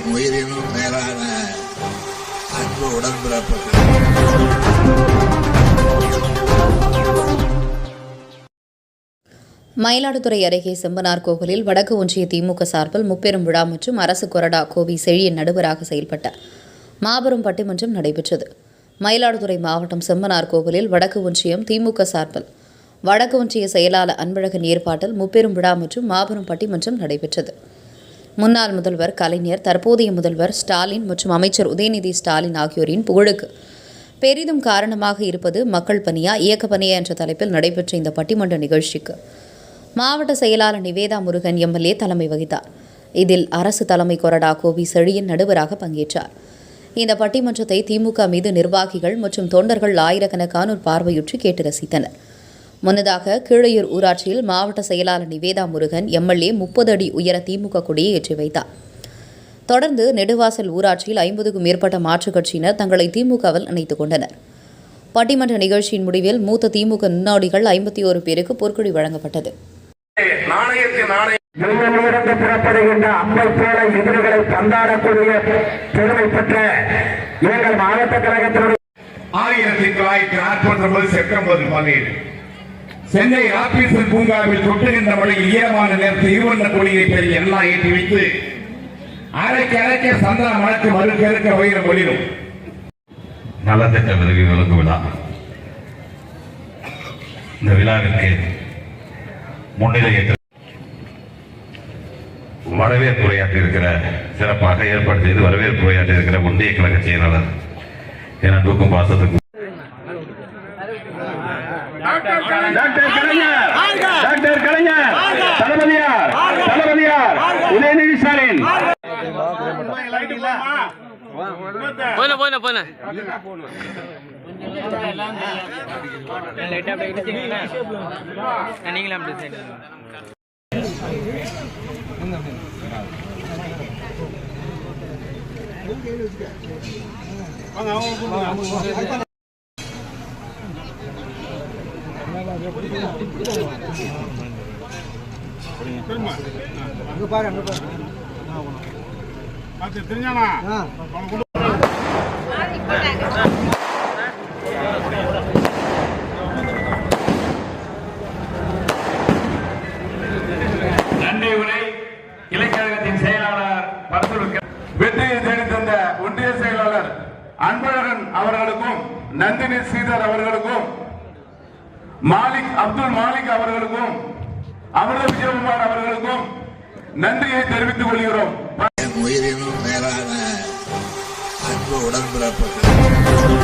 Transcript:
என் உயிரினும் மேலான அன்பு உடன்பிறப்புகள். மயிலாடுதுறை அருகே செம்பனார் கோவிலில் வடக்கு ஒன்றிய திமுக சார்பில் முப்பெரும் விழா மற்றும் அரசு கொறடா கோவி செழியன் நடுவராக செயல்பட்ட மாபெரும் பட்டிமன்றம் நடைபெற்றது. மயிலாடுதுறை மாவட்டம் செம்பனார் கோவிலில் வடக்கு ஒன்றியம் திமுக சார்பில் வடக்கு ஒன்றிய செயலாளர் அன்பழகன் ஏற்பாட்டில் முப்பெரும் விழா மற்றும் மாபெரும் பட்டிமன்றம் நடைபெற்றது. முன்னாள் முதல்வர் கலைஞர், தற்போதைய முதல்வர் ஸ்டாலின் மற்றும் அமைச்சர் உதயநிதி ஸ்டாலின் ஆகியோரின் புகழுக்கு பெரிதும் காரணமாக இருப்பது மக்கள் பணியா இயக்க பணியா என்ற தலைப்பில் நடைபெற்ற இந்த பட்டிமன்ற நிகழ்ச்சிக்கு மாவட்ட செயலாளர் நிவேதா முருகன் எம்எல்ஏ தலைமை வகித்தார். இதில் அரசு தலைமை கொறடா கோவி செழியன் நடுவராக பங்கேற்றார். இந்த பட்டிமன்றத்தை திமுக மீது நிர்வாகிகள் மற்றும் தொண்டர்கள் ஆயிரக்கணக்கானோர் பார்வையுற்று கேட்டு ரசித்தனர். முன்னதாக கீழையூர் ஊராட்சியில் மாவட்ட செயலாளர் நிவேதா முருகன் எம்எல்ஏ 30 அடி உயர திமுக கொடியை ஏற்றி வைத்தார். தொடர்ந்து நெடுவாசல் ஊராட்சியில் 50க்கும் மேற்பட்ட மாற்றுக் கட்சியினர் தங்களை திமுகவில் இணைத்துக் கொண்டனர். பட்டிமன்ற நிகழ்ச்சியின் முடிவில் மூத்த திமுக முன்னோடிகள் 51 பேருக்கு பொற்கொடி வழங்கப்பட்டது. புறப்படுகின்ற அம்மை போல எதிரிகளை பந்தாடக்கூடிய பெருமை பெற்ற எங்கள் மாவட்ட கழகத்தினுடைய 1949 செப்டம்பர் 17 சென்னை ஆபீசர் பூங்காவில் கொட்டுகின்ற மழையில் ஈரமான நேரத்தில் இருவண்ண கொடியை பெரிய எல்லாம் ஏற்றி வைத்து அரைக்க அரைக்க சந்திரா மணக்கு மறுக்க உயிரம் ஒளிரும் நலத்திட்ட விருது வழங்கும் விழா. இந்த விழாவிற்கு முன்னிலையேற்று வரவேற்பு உரையாற்றி இருக்கிற சிறப்பாக ஏற்பாடு செய்து வரவேற்பு உரையாற்றி இருக்கிற ஒன்றிய கழக செயலாளர் என் அன்புக்கும் பாசத்துக்கும் டாக்டர் கலைஞர் தளபதியார் உதயநிதி ஸ்டாலின் அங்க பாரு தெரிஞ்சானா நன்றி உரை இளைஞரகத்தின் செயலாளர் வெற்றியை தேடி தந்த ஒன்றிய செயலாளர் அன்பழகன் அவர்களுக்கும் நந்தினி ஸ்ரீதர் அவர்களுக்கும் அப்துல் மாலிக் அவர்களுக்கும் அமிர்த விஜயகுமார் அவர்களுக்கும் நன்றியை தெரிவித்துக் கொள்கிறோம். என் உயிரினும் மேலான அன்பு உடன்பிறப்புகள்.